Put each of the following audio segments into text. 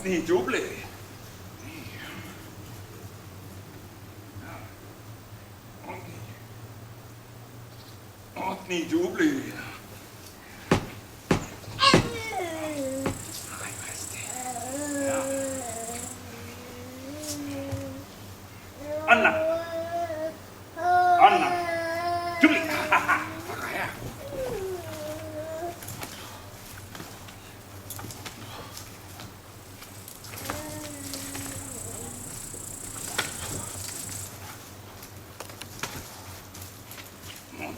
nii tubli. Oot nii tubli. Anna. Anna. Tubli. Väga hea.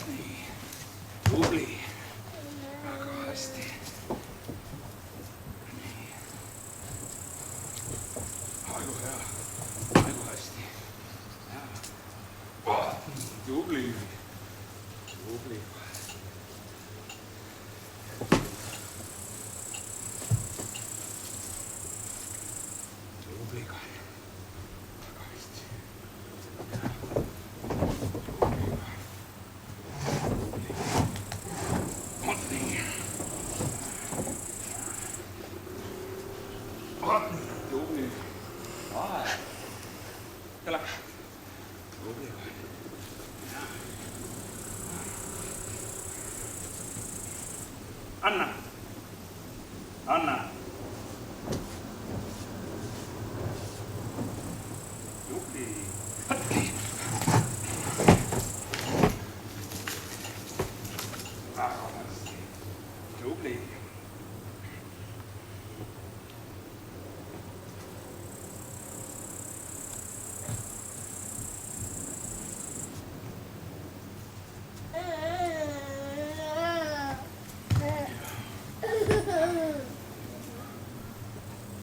Nii. Tubli. Väga hästi. Nii. Aigu hea. Aigu hästi. Tubli. Tubli. Tubli ka. Väga hästi. Tubli. Tubli. Tubli. Tule.